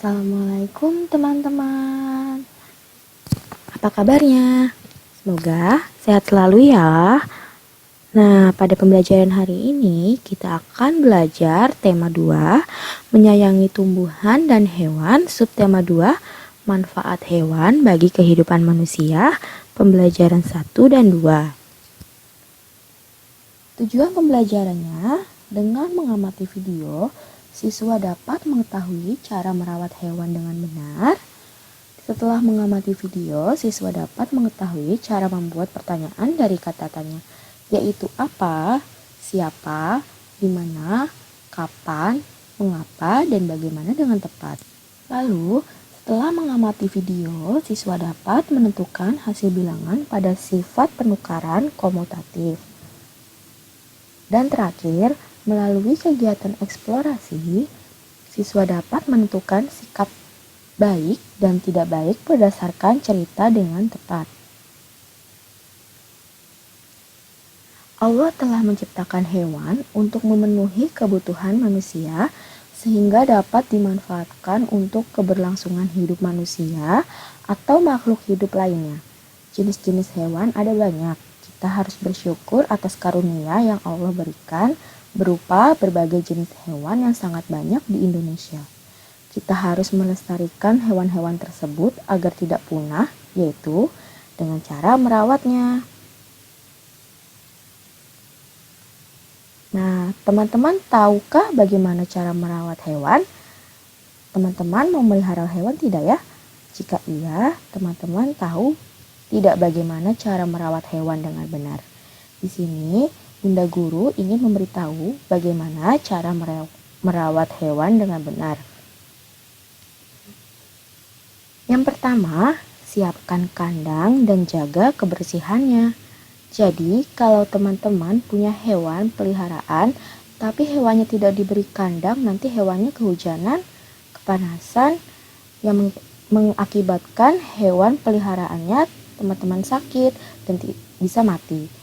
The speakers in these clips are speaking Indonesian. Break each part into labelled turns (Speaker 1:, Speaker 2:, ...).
Speaker 1: Assalamualaikum teman-teman. Apa kabarnya? Semoga sehat selalu ya. Nah, pada pembelajaran hari ini kita akan belajar tema 2, menyayangi tumbuhan dan hewan, subtema 2, manfaat hewan bagi kehidupan manusia, pembelajaran 1 dan 2. Tujuan pembelajarannya, dengan mengamati video, siswa dapat mengetahui cara merawat hewan dengan benar. Setelah mengamati video, siswa dapat mengetahui cara membuat pertanyaan dari kata tanya, yaitu apa, siapa, di mana, kapan, mengapa, dan bagaimana dengan tepat. Lalu, setelah mengamati video, siswa dapat menentukan hasil bilangan pada sifat penukaran komutatif. Dan terakhir, melalui kegiatan eksplorasi, siswa dapat menentukan sikap baik dan tidak baik berdasarkan cerita dengan tepat. Allah telah menciptakan hewan untuk memenuhi kebutuhan manusia sehingga dapat dimanfaatkan untuk keberlangsungan hidup manusia atau makhluk hidup lainnya. Jenis-jenis hewan ada banyak. Kita harus bersyukur atas karunia yang Allah berikan berupa berbagai jenis hewan yang sangat banyak di Indonesia. Kita harus melestarikan hewan-hewan tersebut agar tidak punah, yaitu dengan cara merawatnya. Nah, teman-teman tahukah bagaimana cara merawat hewan? Teman-teman memelihara hewan tidak ya? Jika iya, teman-teman tahu tidak bagaimana cara merawat hewan dengan benar. Di sini, Bunda Guru ingin memberitahu bagaimana cara merawat hewan dengan benar. Yang pertama, siapkan kandang dan jaga kebersihannya. Jadi, kalau teman-teman punya hewan peliharaan, tapi hewannya tidak diberi kandang, nanti hewannya kehujanan, kepanasan, yang mengakibatkan hewan peliharaannya teman-teman sakit dan bisa mati.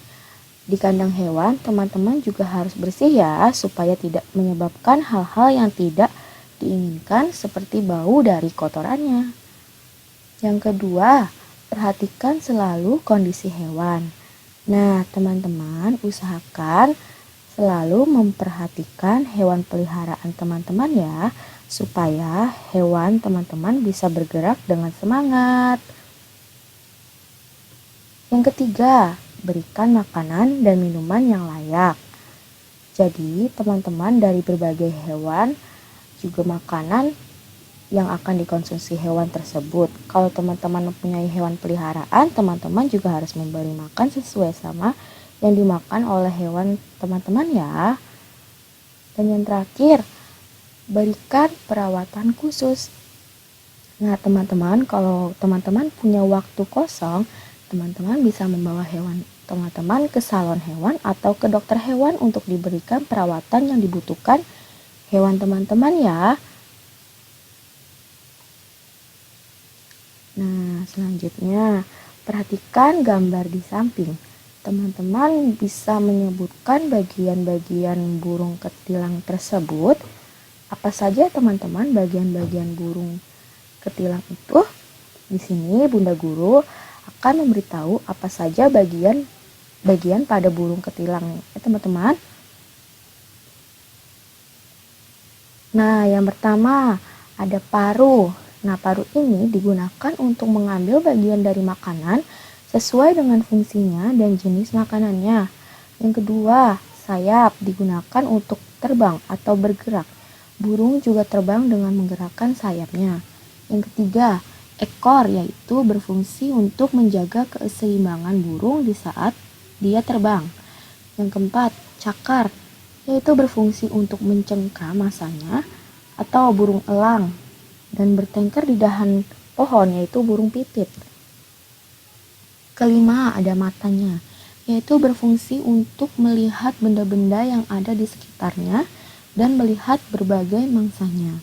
Speaker 1: Di kandang hewan, teman-teman juga harus bersih ya, supaya tidak menyebabkan hal-hal yang tidak diinginkan seperti bau dari kotorannya. Yang kedua, perhatikan selalu kondisi hewan. Nah, teman-teman usahakan selalu memperhatikan hewan peliharaan teman-teman ya, supaya hewan teman-teman bisa bergerak dengan semangat. Yang ketiga, berikan makanan dan minuman yang layak. Jadi, teman-teman dari berbagai hewan juga makanan yang akan dikonsumsi hewan tersebut. Kalau teman-teman mempunyai hewan peliharaan, teman-teman juga harus memberi makan sesuai sama yang dimakan oleh hewan teman-teman ya. Dan yang terakhir, berikan perawatan khusus. Nah, teman-teman, kalau teman-teman punya waktu kosong, teman-teman bisa membawa hewan teman-teman ke salon hewan atau ke dokter hewan untuk diberikan perawatan yang dibutuhkan hewan teman-teman ya. Nah, selanjutnya, perhatikan gambar di samping. Teman-teman bisa menyebutkan bagian-bagian burung ketilang tersebut. Apa saja teman-teman bagian-bagian burung ketilang itu? Di sini Bunda Guru akan memberitahu apa saja bagian pada burung ketilang ya teman-teman. Nah, yang pertama ada paruh. Nah, paruh ini digunakan untuk mengambil bagian dari makanan sesuai dengan fungsinya dan jenis makanannya. Yang kedua, sayap digunakan untuk terbang atau bergerak. Burung juga terbang dengan menggerakkan sayapnya. Yang ketiga, ekor, yaitu berfungsi untuk menjaga keseimbangan burung di saat dia terbang. Yang keempat, cakar, yaitu berfungsi untuk mencengkram masanya atau burung elang dan bertengkar di dahan pohon, yaitu burung pipit. Kelima, ada matanya, yaitu berfungsi untuk melihat benda-benda yang ada di sekitarnya dan melihat berbagai mangsanya.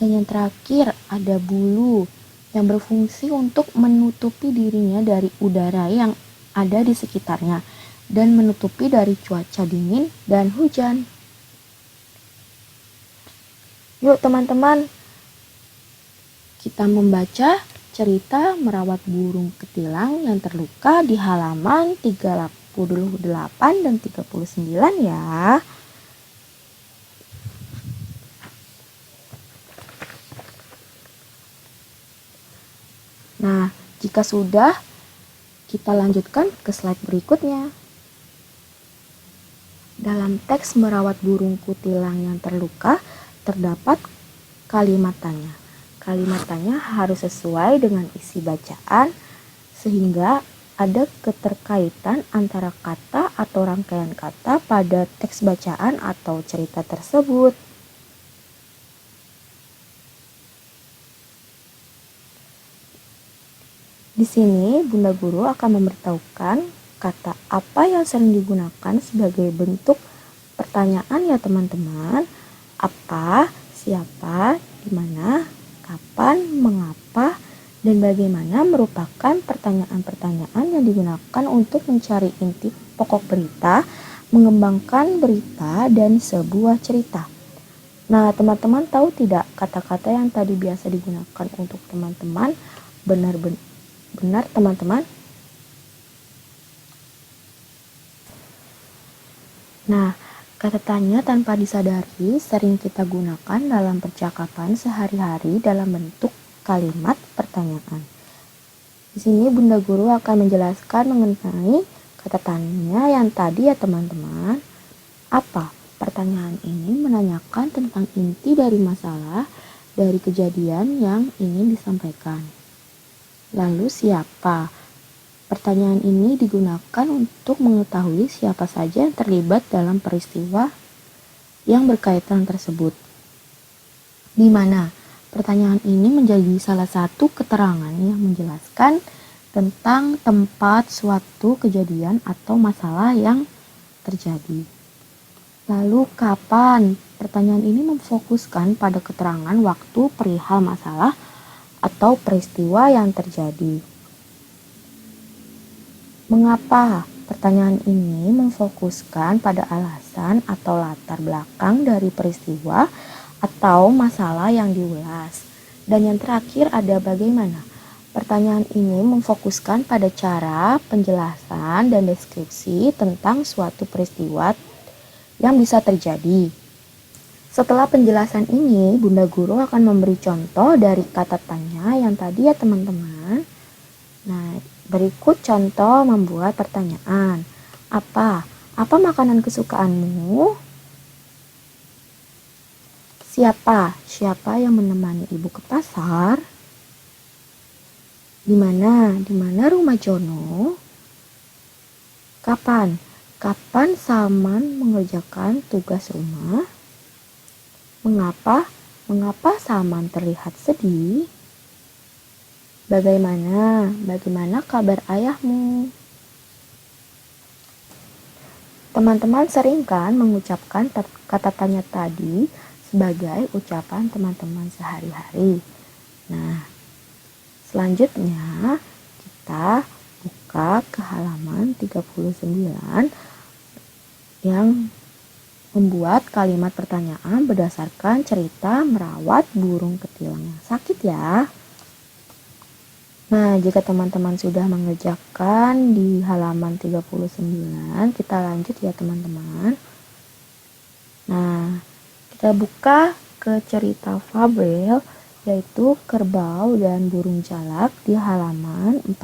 Speaker 1: Dan yang terakhir, ada bulu, yang berfungsi untuk menutupi dirinya dari udara yang ada di sekitarnya dan menutupi dari cuaca dingin dan hujan. Yuk teman-teman, kita membaca cerita merawat burung ketilang yang terluka di halaman 38 dan 39 ya. Nah, jika sudah, kita lanjutkan ke slide berikutnya. Dalam teks merawat burung kutilang yang terluka, terdapat kalimat tanya. Kalimat tanya harus sesuai dengan isi bacaan, sehingga ada keterkaitan antara kata atau rangkaian kata pada teks bacaan atau cerita tersebut. Di sini, Bunda Guru akan memberitahukan kata apa yang sering digunakan sebagai bentuk pertanyaan ya teman-teman. Apa, siapa, di mana, kapan, mengapa, dan bagaimana merupakan pertanyaan-pertanyaan yang digunakan untuk mencari inti pokok berita, mengembangkan berita, dan sebuah cerita. Nah, teman-teman tahu tidak kata-kata yang tadi biasa digunakan untuk teman-teman benar teman-teman? Nah, kata tanya tanpa disadari sering kita gunakan dalam percakapan sehari-hari dalam bentuk kalimat pertanyaan. Di sini Bunda Guru akan menjelaskan mengenai kata tanya yang tadi ya teman-teman. Apa? Pertanyaan ini menanyakan tentang inti dari masalah dari kejadian yang ingin disampaikan. Lalu siapa? Pertanyaan ini digunakan untuk mengetahui siapa saja yang terlibat dalam peristiwa yang berkaitan tersebut. Di mana? Pertanyaan ini menjadi salah satu keterangan yang menjelaskan tentang tempat suatu kejadian atau masalah yang terjadi. Lalu kapan? Pertanyaan ini memfokuskan pada keterangan waktu perihal masalah atau peristiwa yang terjadi. Mengapa? Pertanyaan ini memfokuskan pada alasan atau latar belakang dari peristiwa atau masalah yang diulas. Dan yang terakhir ada bagaimana? Pertanyaan ini memfokuskan pada cara penjelasan dan deskripsi tentang suatu peristiwa yang bisa terjadi. Setelah penjelasan ini, Bunda Guru akan memberi contoh dari kata tanya yang tadi ya teman-teman. Nah, berikut contoh membuat pertanyaan. Apa? Apa makanan kesukaanmu? Siapa? Siapa yang menemani ibu ke pasar? Di mana? Di mana rumah Jono? Kapan? Kapan Salman mengerjakan tugas rumah? Mengapa? Mengapa Salman terlihat sedih? Bagaimana? Bagaimana kabar ayahmu? Teman-teman sering kan mengucapkan kata tanya tadi sebagai ucapan teman-teman sehari-hari. Nah, selanjutnya kita buka ke halaman 39 yang membuat kalimat pertanyaan berdasarkan cerita merawat burung ketilang yang sakit ya. Nah, jika teman-teman sudah mengerjakan di halaman 39, kita lanjut ya teman-teman. Nah, kita buka ke cerita fabel yaitu Kerbau dan Burung Jalak di halaman 40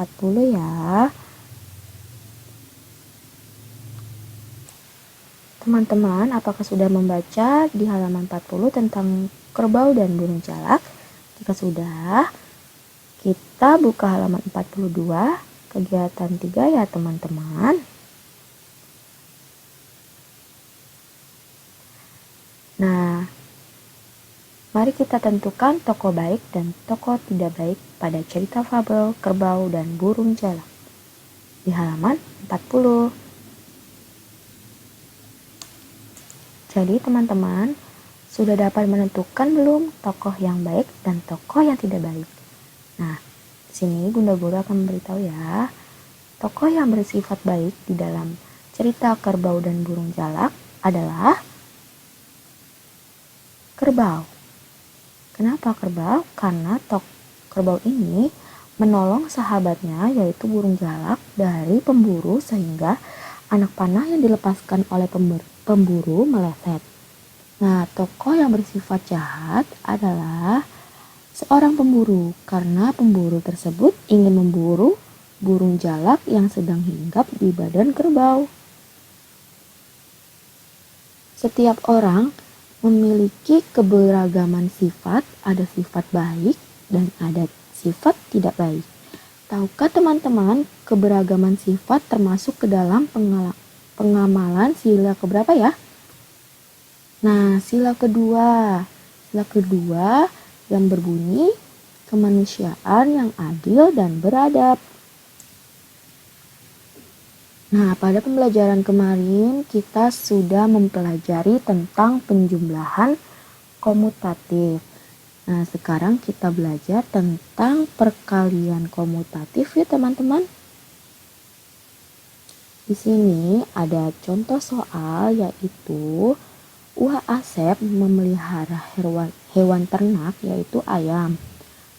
Speaker 1: ya. Teman-teman, apakah sudah membaca di halaman 40 tentang kerbau dan burung jalak? Jika sudah, kita buka halaman 42, kegiatan 3 ya teman-teman. Nah, mari kita tentukan tokoh baik dan tokoh tidak baik pada cerita fabel Kerbau dan Burung Jalak di halaman 40. Jadi teman-teman, sudah dapat menentukan belum tokoh yang baik dan tokoh yang tidak baik? Nah, di sini Bunda Guru akan memberitahu ya, tokoh yang bersifat baik di dalam cerita Kerbau dan Burung Jalak adalah kerbau. Kenapa kerbau? Karena Kerbau ini menolong sahabatnya yaitu burung jalak dari pemburu sehingga anak panah yang dilepaskan oleh pemburu meleset. Nah, tokoh yang bersifat jahat adalah seorang pemburu karena pemburu tersebut ingin memburu burung jalak yang sedang hinggap di badan kerbau. Setiap orang memiliki keberagaman sifat, ada sifat baik dan ada sifat tidak baik. Tahukah teman-teman keberagaman sifat termasuk ke dalam pengamalan sila keberapa ya? Nah, sila kedua yang berbunyi kemanusiaan yang adil dan beradab. Nah, pada pembelajaran kemarin kita sudah mempelajari tentang penjumlahan komutatif. Nah, sekarang kita belajar tentang perkalian komutatif ya teman-teman. Di sini ada contoh soal yaitu Wah Asep memelihara hewan ternak yaitu ayam.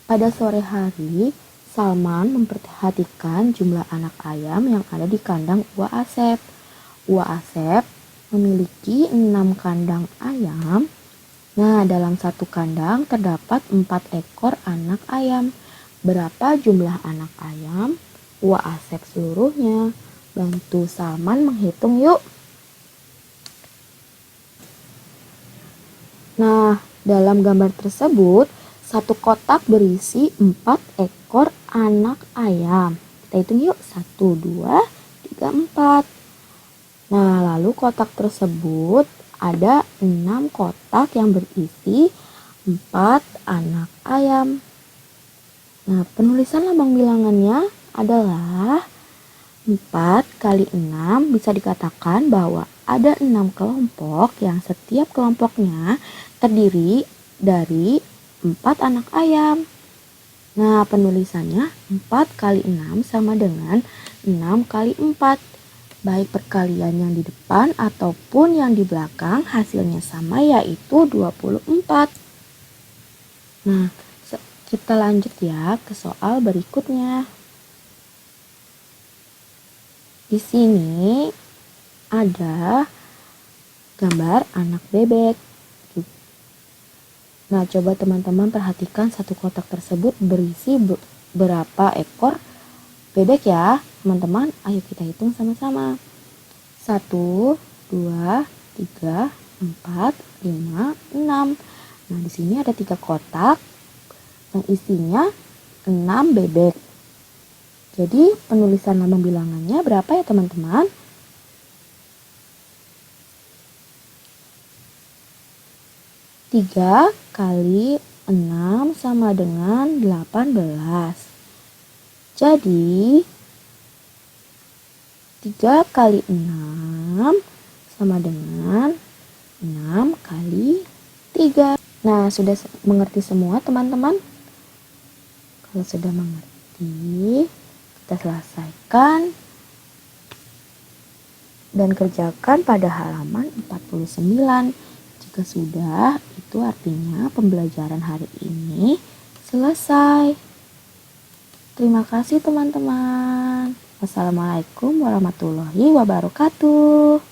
Speaker 1: Pada sore hari, Salman memperhatikan jumlah anak ayam yang ada di kandang Wah Asep. Wah Asep memiliki 6 kandang ayam. Nah, dalam satu kandang terdapat 4 ekor anak ayam. Berapa jumlah anak ayam? Wah Asep seluruhnya. Bantu Salman menghitung yuk. Nah, dalam gambar tersebut, satu kotak berisi 4 ekor anak ayam. Kita hitung yuk, 1, 2, 3, 4. Nah, lalu kotak tersebut ada 6 kotak yang berisi 4 anak ayam. Nah, penulisan lambang bilangannya adalah 4 kali 6 bisa dikatakan bahwa ada 6 kelompok yang setiap kelompoknya terdiri dari 4 anak ayam. Nah, penulisannya 4 kali 6 sama dengan 6 kali 4. Baik perkalian yang di depan ataupun yang di belakang hasilnya sama yaitu 24. Nah, kita lanjut ya ke soal berikutnya. Di sini ada gambar anak bebek. Nah, coba teman-teman perhatikan satu kotak tersebut berisi berapa ekor bebek ya, teman-teman. Ayo kita hitung sama-sama. 1, 2, 3, 4, 5, 6. Nah, di sini ada 3 kotak yang isinya 6 bebek. Jadi penulisan lambang bilangannya berapa ya teman-teman? 3 kali 6 sama dengan 18. Jadi 3 kali 6 sama dengan 6 kali 3. Nah, sudah mengerti semua teman-teman? Kalau sudah mengerti, kita selesaikan dan kerjakan pada halaman 49. Jika sudah, itu artinya pembelajaran hari ini selesai. Terima kasih teman-teman. Wassalamualaikum warahmatullahi wabarakatuh.